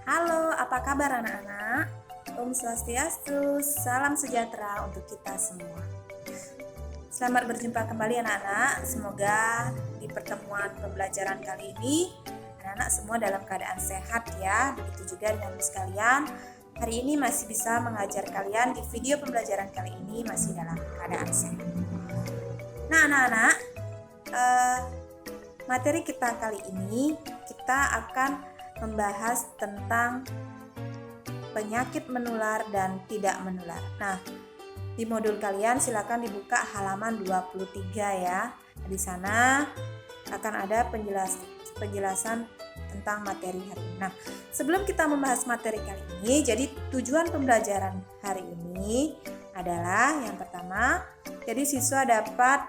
Halo, apa kabar anak-anak? Om Swastiastu, salam sejahtera untuk kita semua. Selamat berjumpa kembali anak-anak. Semoga di pertemuan pembelajaran kali ini anak-anak semua dalam keadaan sehat ya. Begitu juga dengan sekalian. Hari ini masih bisa mengajar kalian di video pembelajaran kali ini masih dalam keadaan sehat. Nah anak-anak, materi kita kali ini kita akan membahas tentang penyakit menular dan tidak menular. Nah, di modul kalian silakan dibuka halaman 23 ya. Di sana akan ada penjelasan tentang materi hari ini. Nah, sebelum kita membahas materi kali ini, jadi tujuan pembelajaran hari ini adalah yang pertama, jadi siswa dapat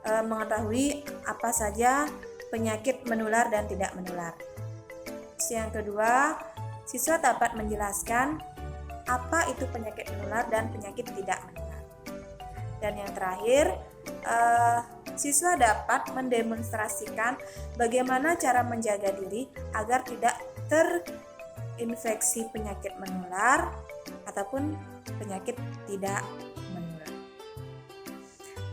mengetahui apa saja penyakit menular dan tidak menular. Yang kedua, siswa dapat menjelaskan apa itu penyakit menular dan penyakit tidak menular. Dan yang terakhir, siswa dapat mendemonstrasikan bagaimana cara menjaga diri agar tidak terinfeksi penyakit menular ataupun penyakit tidak menular.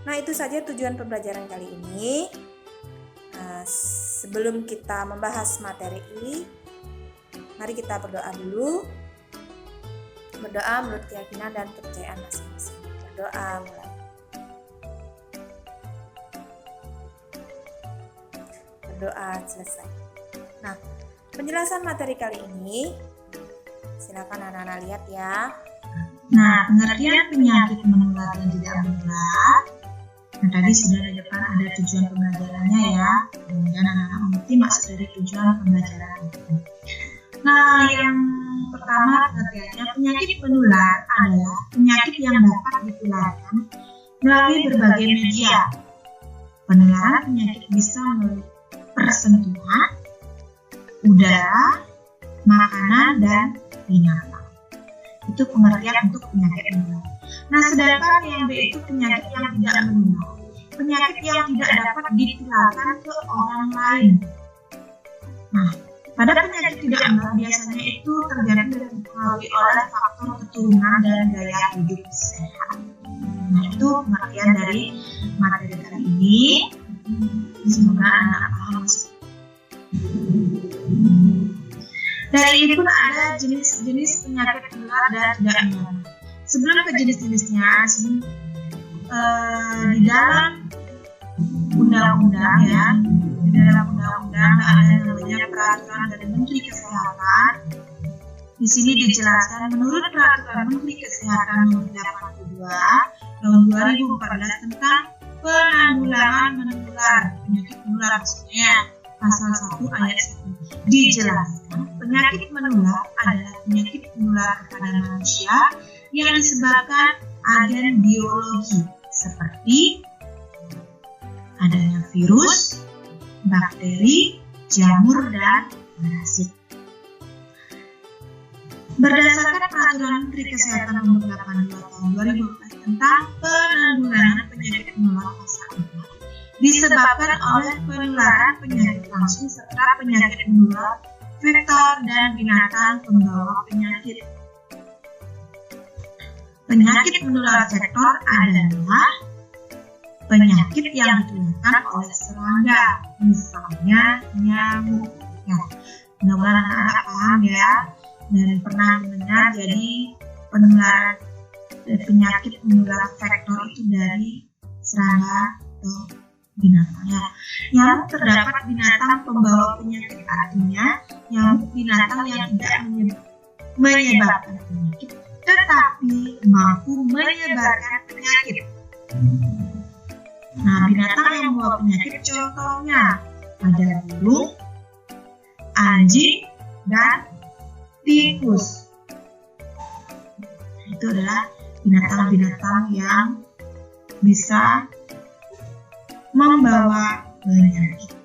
Nah, itu saja tujuan pembelajaran kali ini. Sebelum kita membahas materi ini, mari kita berdoa dulu. Berdoa menurut keyakinan dan kepercayaan masing-masing. Berdoa mulai. Berdoa selesai. Nah, penjelasan materi kali ini, silakan anak-anak lihat ya. Nah, pengertian penyakit menular dan tidak menular. Nah, tadi sudah di depan ada tujuan pembelajarannya ya. Kemudian anak-anak mengerti maksud dari tujuan pembelajaran itu. Nah, yang pertama pengertiannya penyakit menular adalah penyakit yang dapat ditularkan melalui berbagai media. Penularan penyakit bisa melalui persentuhan, udara, makanan, dan binatang. Itu pengertian untuk penyakit menular. Nah, sedangkan yang B itu penyakit yang tidak menular. Penyakit yang tidak dapat ditularkan ke orang lain. Nah, pada penyakit tidak menular biasanya itu terjadi dan dipengaruhi oleh faktor keturunan dan gaya hidup sehat. Nah, itu pengertian dari materi kali ini. Semoga anak-anak paham. Dari ini pun ada jenis-jenis penyakit menular dan tidak menular. Sebelum ke jenis-jenisnya, di dalam undang-undang ya, di dalam undang-undang ada namanya peraturan dari Menteri Kesehatan. Di sini dijelaskan menurut peraturan Menteri Kesehatan nomor 82 tahun 2014 tentang penanggulangan menular penyakit menular, maksudnya pasal 1 ayat 1 dijelaskan penyakit menular adalah penyakit menular kepada manusia yang disebabkan agen biologi seperti adanya virus, bakteri, jamur, dan parasit. Berdasarkan peraturan Menteri Kesehatan nomor 82 tahun 2014 tentang penanggulangan penyakit menular pasal 4, disebabkan oleh penularan penyakit langsung serta penyakit menular vektor dan binatang pembawa penyakit. Penyakit menular vektor adalah penyakit yang ditularkan oleh serangga, misalnya nyamuk. Ya, mudah-mudahan anak-anak paham ya dan pernah mendengar. Jadi penularan penyakit menular vektor itu dari serangga atau binatang ya. Nyamuk terdapat binatang pembawa penyakit, artinya nyamuk binatang yang tidak menyebabkan penyakit tetapi mampu menyebarkan penyakit. Nah, binatang yang membawa penyakit contohnya ada burung, anjing, dan tikus. Itu adalah binatang-binatang yang bisa membawa penyakit.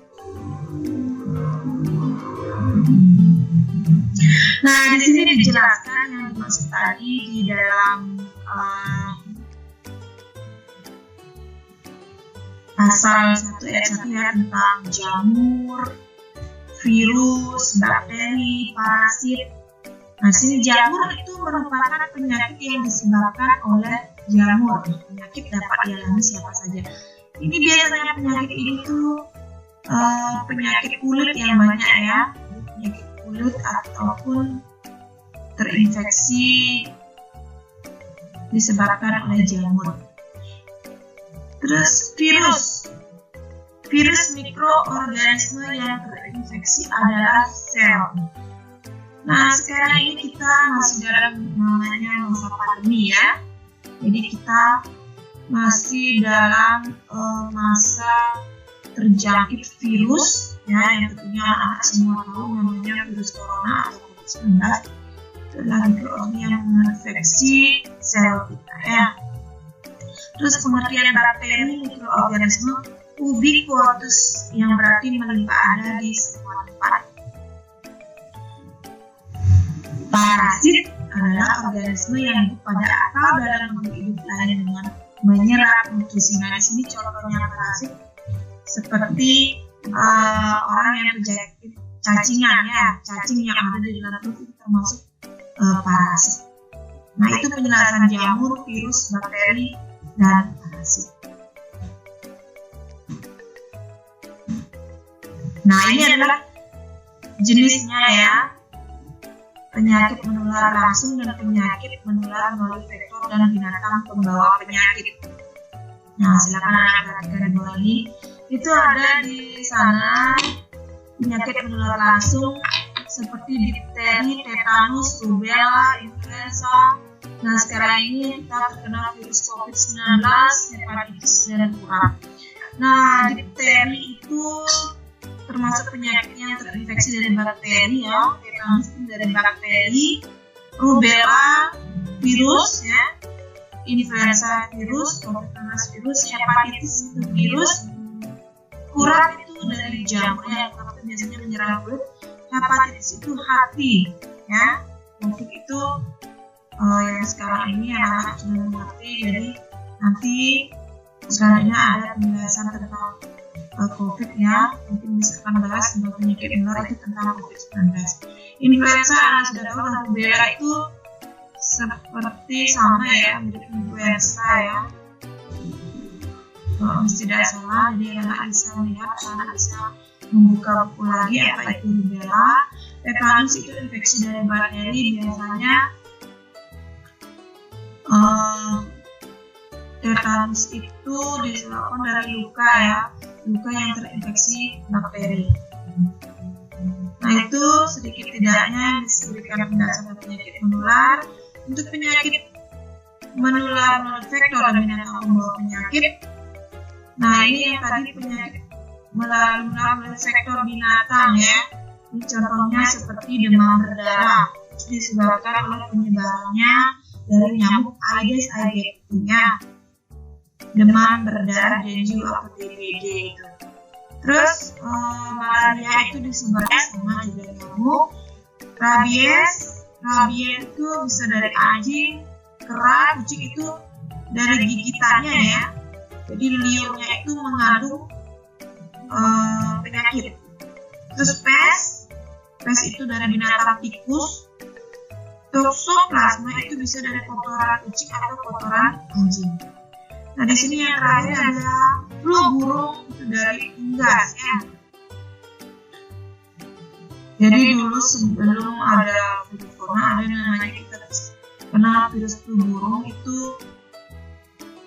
Nah, di sini dijelaskan yang dimaksud tadi di dalam pasal 1 ayat 1 ya, tentang jamur, virus, bakteri, parasit. Nah, sini jamur itu merupakan penyakit yang disebabkan oleh jamur. Penyakit dapat dialami siapa saja. Ini biasanya penyakit ini tuh penyakit kulit yang banyak ya, penyakit kulit ataupun terinfeksi disebabkan oleh jamur. Terus virus mikroorganisme yang terinfeksi adalah sel. Nah, sekarang ini kita masih dalam namanya masa pandemi ya. Jadi kita masih dalam masa terjangkit virus ya, yang tentunya anak semua tahu namanya virus corona atau COVID-19. Adalah mikroorganisme yang menginfeksi sel kita ya. Terus pengertian bakteri mikroorganisme ubiquitous yang berarti melimpah ada di semua tempat. Parasit adalah organisme yang hidup pada akal dalam makhluk hidup lain dengan menyerap nutrisi. Nah, di sini contohnya parasit seperti orang yang terjangkit cacingan ya, cacing yang ada di dalam perut itu termasuk parasit. Nah, itu penjelasan jamur, virus, bakteri, dan parasit. Nah, ini adalah jenisnya ya. Penyakit menular langsung dan penyakit menular melalui vektor dan binatang pembawa penyakit. Nah, silakan anak perhatikan di bawah ini. Itu ada di sana penyakit menular langsung seperti difteri, tetanus, rubella, influenza. Nah, sekarang ini kita terkena virus COVID-19, hepatitis, dan kurang. Nah, difteri itu termasuk penyakit yang terinfeksi dari bakteri ya, tetanus dari bakteri, rubella virus ya, influenza virus, COVID-19 virus, hepatitis itu virus, kurang itu dari jamur yang biasanya menyerang kulit. Hepatitis itu hati ya, COVID itu yang sekarang ini anak-anak sudah mengerti. Jadi nanti selanjutnya ada penjelasan tentang COVID ya, mungkin bisa akan bahas tentang penyakit menular itu tentang COVID-19. Influenza anak sudah tahu, dan rubella itu seperti sama ya, mirip influenza ya. Tidak salah, jadi anak bisa melihat, anak bisa membuka buku lagi apa itu rubella. Tetanus itu infeksi dari bakteri, biasanya tetanus itu disebabkan dari luka ya, luka yang terinfeksi bakteri. Nah, itu sedikit tidaknya disebutkan penjelasan penyakit menular. Untuk penyakit menular melalui vektor dan binatang pembawa penyakit. Nah, ini yang tadi penyakit menular vektor binatang ya. Ini contohnya seperti demam berdarah, disebabkan oleh penyebarannya dari nyamuk Aedes aegypti ya. Demam berdarah dengue atau DBD itu. Terus malaria itu disebabkan sama juga nyamuk. Rabies itu bisa dari anjing, kera, kucing itu dari gigitannya ya. Jadi liurnya itu mengandung penyakit. Terus pes itu dari binatang tikus. Toxoplasma itu bisa dari kotoran kucing atau kotoran anjing. Nah, di sini yang terakhir ada flu burung itu dari unggas ya. Jadi dulu sebelum ada virus corona ada namanya kita kenal virus flu burung itu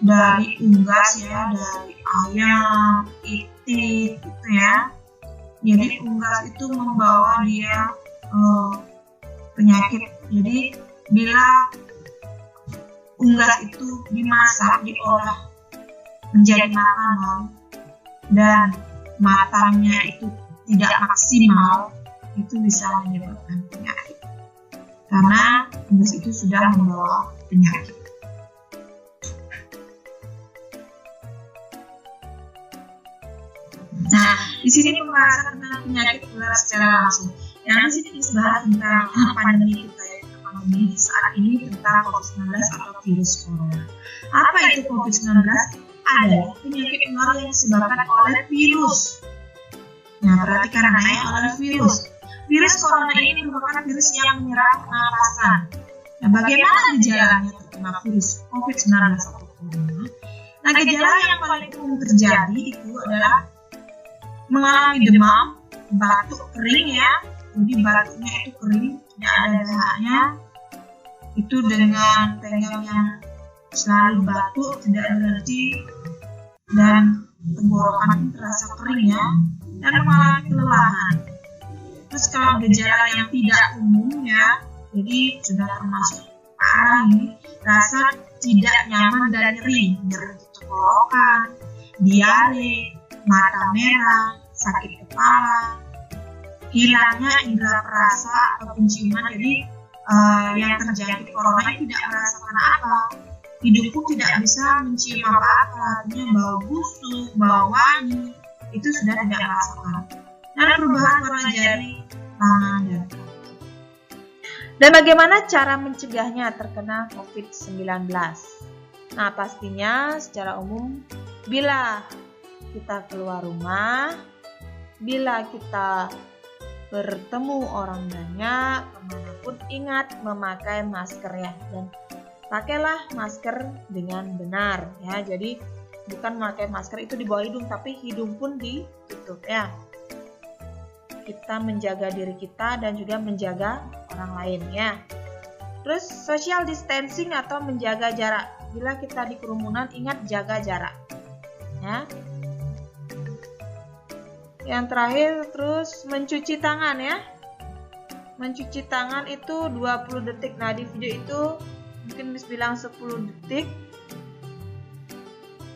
dari unggas ya, dari ayam, itik gitu ya. Jadi unggas itu membawa dia penyakit. Jadi bila unggas itu dimasak, diolah menjadi makanan dan matangnya itu tidak maksimal, itu bisa menyebabkan penyakit karena unggas itu sudah membawa penyakit. Nah, di sini pembahasan tentang penyakit menular secara langsung. Yang di sini dibahas tentang pandemi kita ya, pandemi saat ini tentang COVID-19 atau virus corona. Apa itu COVID-19? Adalah penyakit menular yang disebabkan oleh virus. Nah, perhatikan namanya oleh virus. Virus corona ini merupakan virus yang menyerang pernapasan. Nah, bagaimana gejalanya terkena virus COVID-19 atau corona? Nah, gejala yang paling umum terjadi itu adalah mengalami demam, batuk kering ya. Jadi batuknya itu kering, tidak ada dahaknya. Itu dengan pegang yang selalu batuk, tidak berhenti, dan tenggorokan terasa kering ya, dan mengalami kelelahan. Terus kalau gejala yang tidak umum ya, jadi sudah termasuk parah ini, rasa tidak nyaman dan nyeri di tenggorokan, diare, mata merah, sakit kepala, hilangnya indera perasa atau penciuman. Jadi yang terjangkit corona ini tidak merasakan apa, hidupku tidak bisa mencium apa-apa, artinya bau busuk, bau wangi, itu sudah tidak merasakan. Dan perubahan warna jari, tangan, dan kaki. Dan bagaimana cara mencegahnya terkena COVID-19? Nah, pastinya secara umum bila kita keluar rumah, bila kita bertemu orang banyak, kemanapun ingat memakai masker ya, dan pakailah masker dengan benar ya. Jadi bukan memakai masker itu di bawah hidung, tapi hidung pun ditutup ya. Kita menjaga diri kita dan juga menjaga orang lain ya. Terus social distancing atau menjaga jarak. Bila kita di kerumunan, ingat jaga jarak ya. Yang terakhir terus mencuci tangan ya. Mencuci tangan itu 20 detik. Nah, di video itu mungkin Miss bilang 10 detik.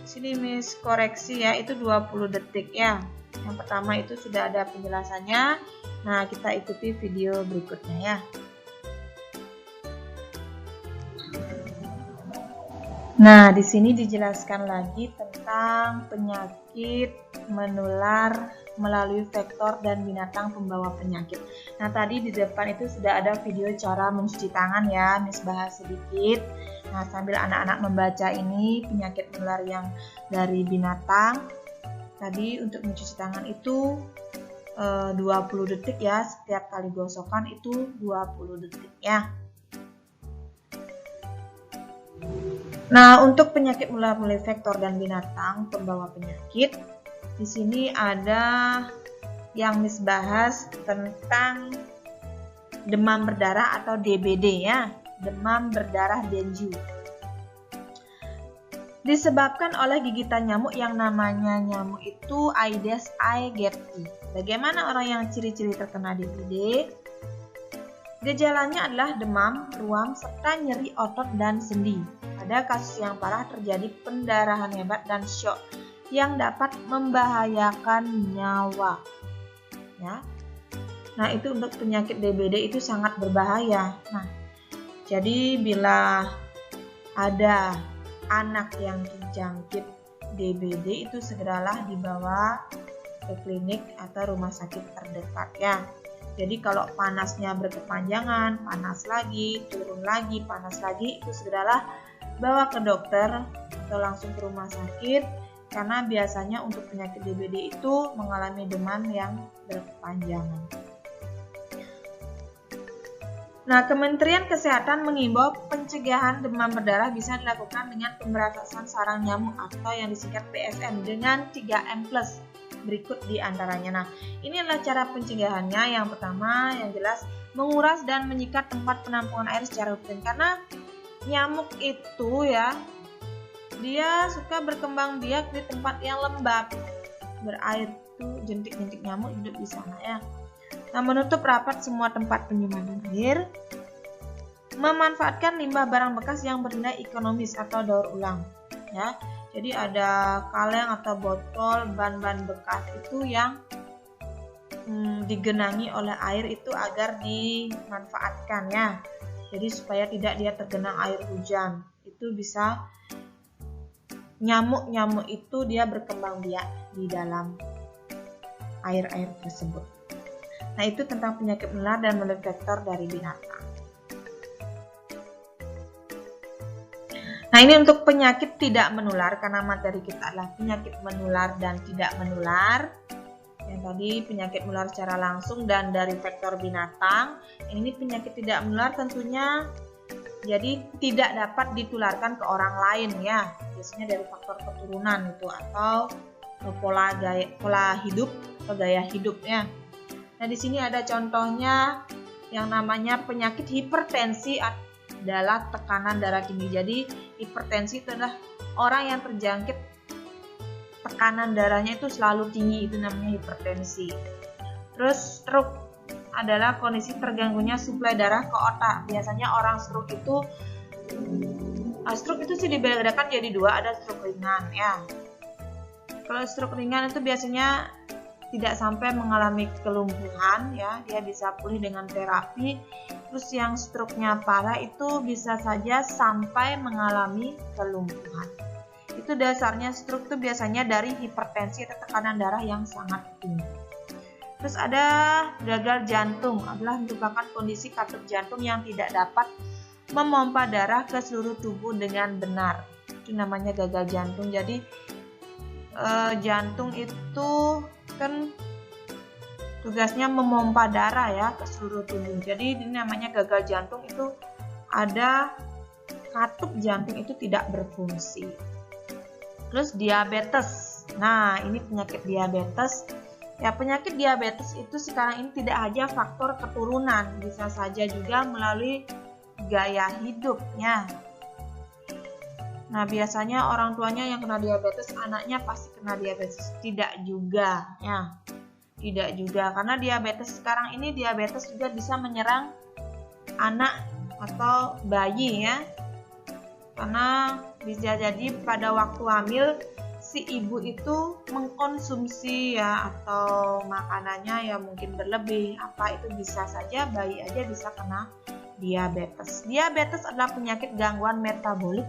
Sini Miss koreksi ya, itu 20 detik ya. Yang pertama itu sudah ada penjelasannya. Nah, kita ikuti video berikutnya ya. Nah, di sini dijelaskan lagi tentang penyakit menular melalui vektor dan binatang pembawa penyakit. Nah, tadi di depan itu sudah ada video cara mencuci tangan ya, Miss bahas sedikit. Nah, sambil anak-anak membaca ini penyakit menular yang dari binatang. Tadi untuk mencuci tangan itu 20 detik ya, setiap kali gosokan itu 20 detik ya. Nah, untuk penyakit menular melalui vektor dan binatang pembawa penyakit, di sini ada yang Miss bahas tentang demam berdarah atau DBD ya, demam berdarah dengue. Disebabkan oleh gigitan nyamuk yang namanya nyamuk itu Aedes aegypti. Bagaimana orang yang ciri-ciri terkena DBD? Gejalanya adalah demam, ruam, serta nyeri otot dan sendi. Pada kasus yang parah terjadi pendarahan hebat dan syok yang dapat membahayakan nyawa. Ya. Nah, itu untuk penyakit DBD itu sangat berbahaya. Nah, jadi bila ada anak yang terjangkit DBD itu segeralah dibawa ke klinik atau rumah sakit terdekat ya. Jadi kalau panasnya berkepanjangan, panas lagi, turun lagi, panas lagi, itu segeralah bawa ke dokter atau langsung ke rumah sakit, karena biasanya untuk penyakit DBD itu mengalami demam yang berkepanjangan. Nah, Kementerian Kesehatan mengimbau pencegahan demam berdarah bisa dilakukan dengan pemberantasan sarang nyamuk atau yang disingkat PSN dengan 3M+. Berikut di antaranya. Nah, ini adalah cara pencegahannya. Yang pertama, yang jelas menguras dan menyikat tempat penampungan air secara rutin, karena nyamuk itu ya, dia suka berkembang biak di tempat yang lembab, berair tuh, jentik-jentik nyamuk hidup di sana ya. Nah, menutup rapat semua tempat penyimpanan air, memanfaatkan limbah barang bekas yang bernilai ekonomis atau daur ulang ya. Jadi ada kaleng atau botol, ban-ban bekas itu yang digenangi oleh air itu agar dimanfaatkan ya. Jadi supaya tidak dia tergenang air hujan, itu bisa nyamuk-nyamuk itu dia berkembang biak di dalam air-air tersebut. Nah, itu tentang penyakit menular dan melalui vektor dari binatang. Nah, ini untuk penyakit tidak menular, karena materi kita adalah penyakit menular dan tidak menular. Yang tadi penyakit menular secara langsung dan dari vektor binatang. Ini penyakit tidak menular tentunya jadi tidak dapat ditularkan ke orang lain ya. Biasanya dari faktor keturunan itu atau pola hidup atau gaya hidup ya. Nah, di sini ada contohnya yang namanya penyakit hipertensi adalah tekanan darah tinggi. Jadi hipertensi itu adalah orang yang terjangkit tekanan darahnya itu selalu tinggi, itu namanya hipertensi. Terus stroke adalah kondisi terganggunya suplai darah ke otak. Biasanya orang stroke itu sih dibedakan jadi dua, ada stroke ringan ya. Kalau stroke ringan itu biasanya tidak sampai mengalami kelumpuhan ya, dia bisa pulih dengan terapi. Terus yang stroke-nya parah itu bisa saja sampai mengalami kelumpuhan. Itu dasarnya stroke itu biasanya dari hipertensi atau tekanan darah yang sangat tinggi. Terus ada gagal jantung, adalah merupakan kondisi katup jantung yang tidak dapat memompa darah ke seluruh tubuh dengan benar. Itu namanya gagal jantung. Jadi jantung itu kan tugasnya memompa darah ya ke seluruh tubuh. Jadi ini namanya gagal jantung, itu ada katup jantung itu tidak berfungsi. Terus diabetes. Nah, ini penyakit diabetes. Ya, penyakit diabetes itu sekarang ini tidak hanya faktor keturunan, bisa saja juga melalui gaya hidupnya. Nah, biasanya orang tuanya yang kena diabetes, anaknya pasti kena diabetes. Tidak juga, ya. Tidak juga, karena diabetes sekarang ini diabetes juga bisa menyerang anak atau bayi ya. Karena bisa jadi pada waktu hamil si ibu itu mengkonsumsi ya atau makanannya ya mungkin berlebih, apa itu bisa saja bayi aja bisa kena diabetes. Diabetes adalah penyakit gangguan metabolik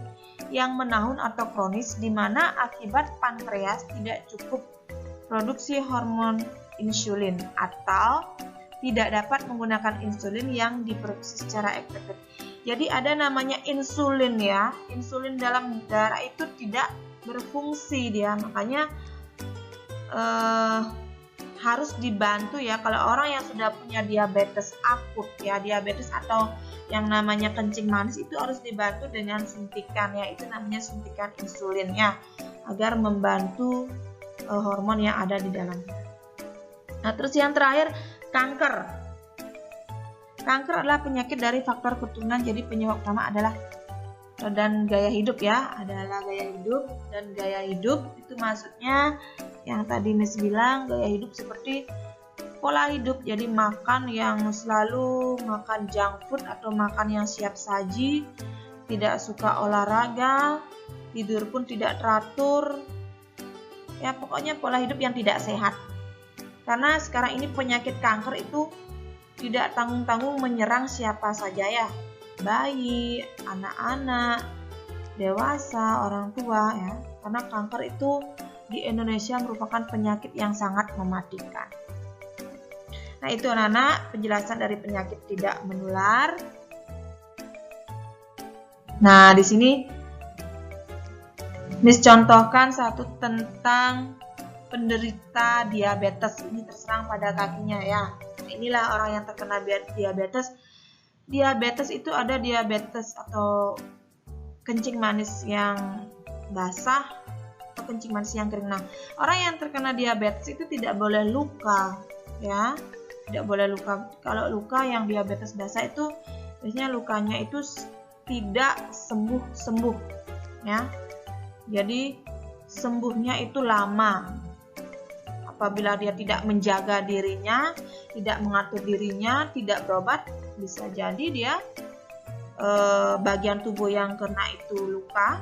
yang menahun atau kronis di mana akibat pankreas tidak cukup produksi hormon insulin atau tidak dapat menggunakan insulin yang diproduksi secara efektif. Jadi ada namanya insulin ya. Insulin dalam darah itu tidak berfungsi dia, makanya harus dibantu ya. Kalau orang yang sudah punya diabetes akut ya, diabetes atau yang namanya kencing manis itu harus dibantu dengan suntikan ya, itu namanya suntikan insulin ya, agar membantu hormon yang ada di dalamnya. Nah, terus yang terakhir kanker. Kanker adalah penyakit dari faktor keturunan, jadi penyebab utama adalah dan gaya hidup ya, adalah gaya hidup. Dan gaya hidup itu maksudnya yang tadi Miss bilang, gaya hidup seperti pola hidup, jadi makan yang selalu makan junk food atau makan yang siap saji, tidak suka olahraga, tidur pun tidak teratur ya, pokoknya pola hidup yang tidak sehat. Karena sekarang ini penyakit kanker itu tidak tanggung-tanggung menyerang siapa saja ya, bayi, anak-anak, dewasa, orang tua ya. Karena kanker itu di Indonesia merupakan penyakit yang sangat mematikan. Nah, itu anak-anak penjelasan dari penyakit tidak menular. Nah, di sini Miss contohkan satu tentang penderita diabetes. Ini terserang pada kakinya ya. Nah, inilah orang yang terkena diabetes. Diabetes itu ada diabetes atau kencing manis yang basah atau kencing manis yang kering. Nah, orang yang terkena diabetes itu tidak boleh luka ya. Tidak boleh luka. Kalau luka yang diabetes basah itu biasanya lukanya itu tidak sembuh-sembuh ya. Jadi sembuhnya itu lama. Apabila dia tidak menjaga dirinya, tidak mengatur dirinya, tidak berobat, bisa jadi dia bagian tubuh yang kena itu luka,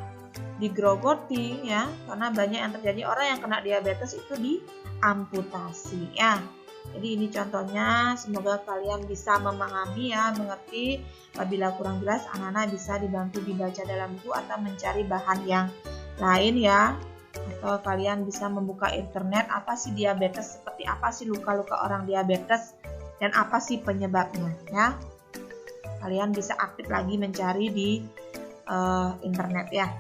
digrogoti ya. Karena banyak yang terjadi orang yang kena diabetes itu diamputasi ya. Jadi ini contohnya, semoga kalian bisa memahami ya, mengerti. Apabila kurang jelas, anak-anak bisa dibantu dibaca dalam buku atau mencari bahan yang lain ya. Atau kalian bisa membuka internet, apa sih diabetes, seperti apa sih luka-luka orang diabetes, dan apa sih penyebabnya ya. Kalian bisa aktif lagi mencari di internet ya.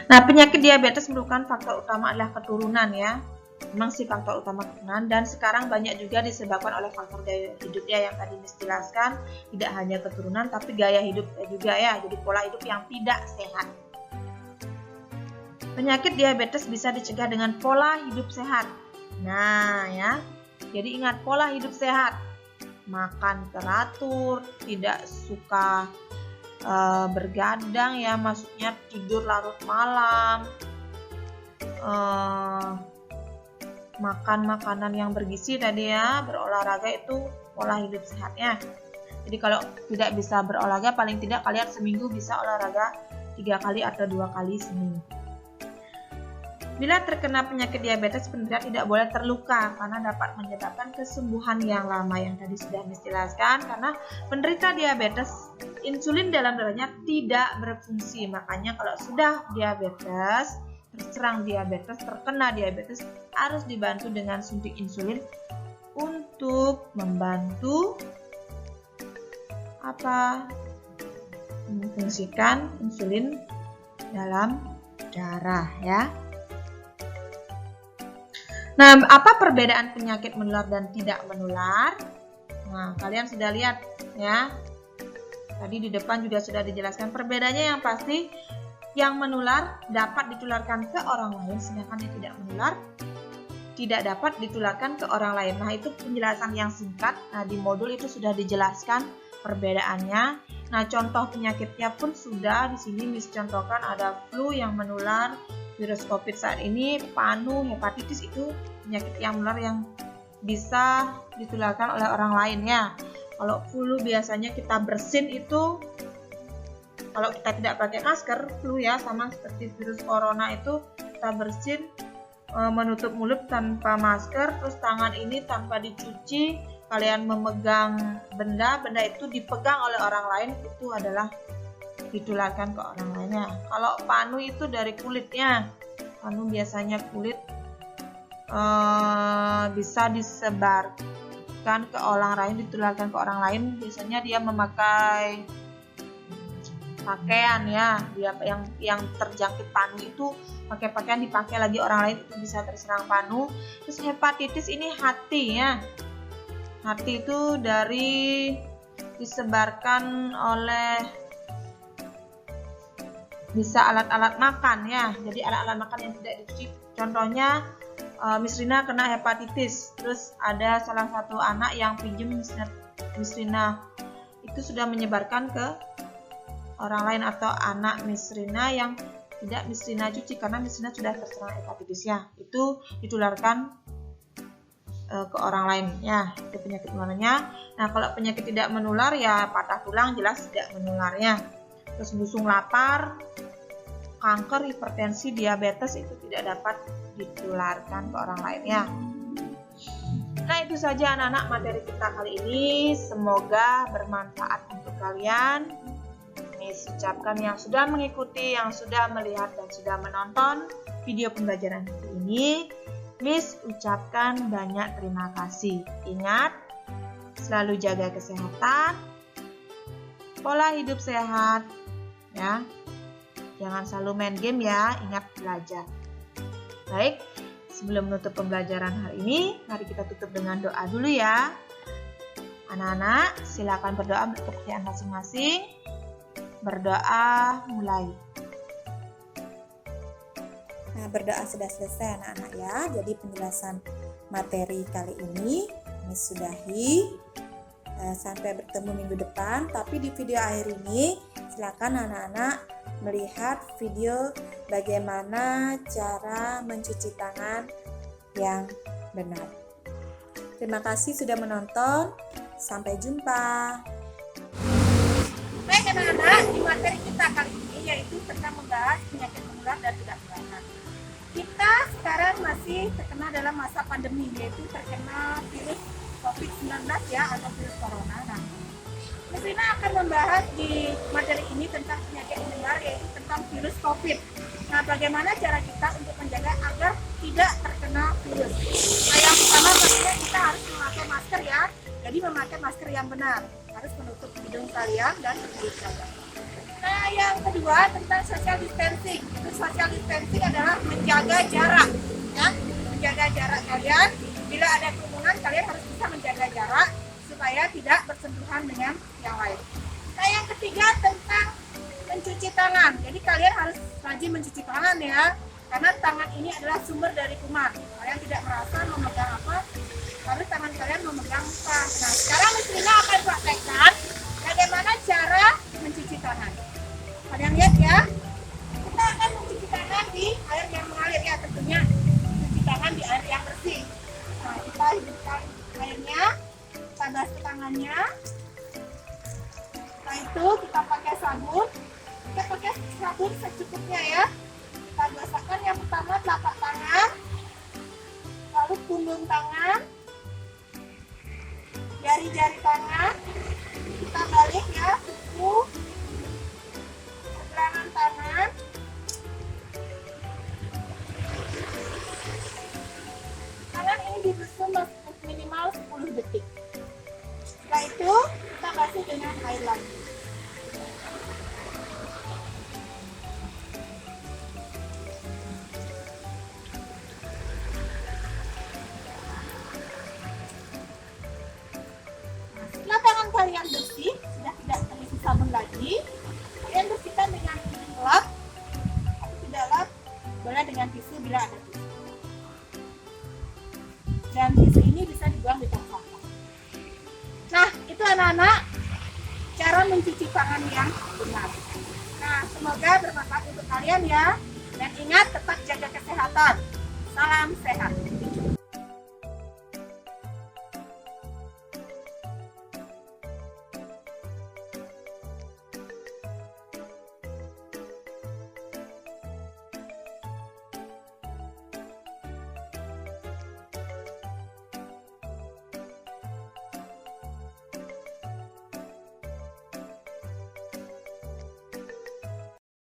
Nah, penyakit diabetes merupakan faktor utama adalah keturunan ya. Memang sih faktor utama keturunan, dan sekarang banyak juga disebabkan oleh faktor gaya hidup ya, yang tadi Miss jelaskan. Tidak hanya keturunan tapi gaya hidup juga ya, jadi pola hidup yang tidak sehat. Penyakit diabetes bisa dicegah dengan pola hidup sehat. Nah ya, jadi ingat pola hidup sehat. Makan teratur, tidak suka bergadang ya, maksudnya tidur larut malam, makan makanan yang bergizi tadi ya, berolahraga, itu pola hidup sehatnya. Jadi kalau tidak bisa berolahraga, paling tidak kalian seminggu bisa olahraga 3 kali atau 2 kali seminggu. Bila terkena penyakit diabetes, penderita tidak boleh terluka karena dapat menyebabkan kesembuhan yang lama, yang tadi sudah Miss jelaskan. Karena penderita diabetes, insulin dalam darahnya tidak berfungsi. Makanya kalau sudah diabetes, terserang diabetes, terkena diabetes, harus dibantu dengan suntik insulin untuk membantu memfungsikan insulin dalam darah ya. Nah, apa perbedaan penyakit menular dan tidak menular? Nah, kalian sudah lihat ya. Tadi di depan juga sudah dijelaskan perbedaannya. Yang pasti, yang menular dapat ditularkan ke orang lain, sedangkan yang tidak menular tidak dapat ditularkan ke orang lain. Nah, itu penjelasan yang singkat. Nah, di modul itu sudah dijelaskan perbedaannya. Nah, contoh penyakitnya pun sudah di sini Miss contohkan. Ada flu yang menular, virus COVID saat ini, panu, hepatitis, itu penyakit yang menular yang bisa ditularkan oleh orang lain ya. Kalau flu biasanya kita bersin itu, kalau kita tidak pakai masker, flu ya, sama seperti virus corona itu kita bersin, menutup mulut tanpa masker, terus tangan ini tanpa dicuci, kalian memegang benda itu dipegang oleh orang lain, itu adalah ditularkan ke orang lainnya. Kalau panu itu dari kulitnya, panu biasanya kulit bisa disebarkan ke orang lain, ditularkan ke orang lain. Biasanya dia memakai pakaian ya, dia yang terjangkit panu itu pakai pakaian, dipakai lagi orang lain, itu bisa terserang panu. Terus hepatitis ini hati ya, hati itu dari disebarkan oleh bisa alat-alat makan ya, jadi alat-alat makan yang tidak dicuci. Contohnya Miss Rina kena hepatitis, terus ada salah satu anak yang pinjam Miss Rina, itu sudah menyebarkan ke orang lain, atau anak Miss Rina yang tidak Miss Rina cuci karena Miss Rina sudah terserang hepatitis ya, itu ditularkan ke orang lain ya, itu penyakit menularnya. Nah, kalau penyakit tidak menular ya patah tulang jelas tidak menularnya. Terus busung lapar, kanker, hipertensi, diabetes itu tidak dapat ditularkan ke orang lain ya. Nah, itu saja anak-anak materi kita kali ini. Semoga bermanfaat untuk kalian. Miss ucapkan yang sudah mengikuti, yang sudah melihat dan sudah menonton video pembelajaran hari ini, Miss ucapkan banyak terima kasih. Ingat, selalu jaga kesehatan, pola hidup sehat ya. Jangan selalu main game ya, ingat belajar. Baik, sebelum menutup pembelajaran hari ini, mari kita tutup dengan doa dulu ya. Anak-anak, silakan berdoa untuk pekerjaan masing-masing. Berdoa mulai. Nah, berdoa sudah selesai anak-anak ya. Jadi penjelasan materi kali ini Miss sudahi. Sampai bertemu minggu depan. Tapi di video akhir ini silakan anak-anak melihat video bagaimana cara mencuci tangan yang benar. Terima kasih sudah menonton. Sampai jumpa. Baik anak-anak, di materi kita kali ini yaitu tentang membahas penyakit menular dan tidak menular. Kita sekarang masih terkena dalam masa pandemi, yaitu terkena virus COVID-19 ya, atau virus corona. Nah, Miss Rina akan membahas di materi ini tentang penyakit menular, yaitu tentang virus COVID. Nah, bagaimana cara kita untuk menjaga agar tidak terkena virus? Nah, yang pertama pastinya kita harus memakai masker ya. Jadi memakai masker yang benar, harus menutup hidung kalian dan mulut kalian. Nah, Nah, yang kedua tentang social distancing. Itu social distancing adalah menjaga jarak, ya, menjaga jarak kalian. Bila ada kerumunan, kalian harus bisa menjaga jarak supaya tidak bersentuhan dengan yang lain. Nah, yang ketiga tentang mencuci tangan. Jadi kalian harus rajin mencuci tangan ya, karena tangan ini adalah sumber dari kuman. Kalian tidak merasa memegang apa, harus tangan kalian memegang muka. Nah, sekarang Miss Lina akan praktekkan bagaimana cara mencuci tangan. Kalian lihat ya, kita akan mencuci tangan di air yang mengalir ya, tentunya mencuci tangan di air yang bersih. Nah, kita hidupkan airnya, kita basuh tangannya. Setelah itu kita pakai sabun. Kita pakai sabun secukupnya ya. Kita basahkan yang pertama telapak tangan, lalu punggung tangan, jari-jari tangan. Kita balik ya, kuku, pergelangan tangan. Tangan ini dibasuh minimal 10 detik. Setelah itu kita basuh dengan air lagi. Setelah tangan kalian bersih, sudah tidak terisi sabun lagi, kalian bersihkan dengan lap atau tidak lap, boleh dengan tisu bila ada tisu. Dan tisu ini bisa dibuang di tong sampah. Nah, itu anak-anak cara mencuci tangan yang benar. Nah, semoga bermanfaat untuk kalian ya. Dan ingat, tetap jaga kesehatan. Salam sehat.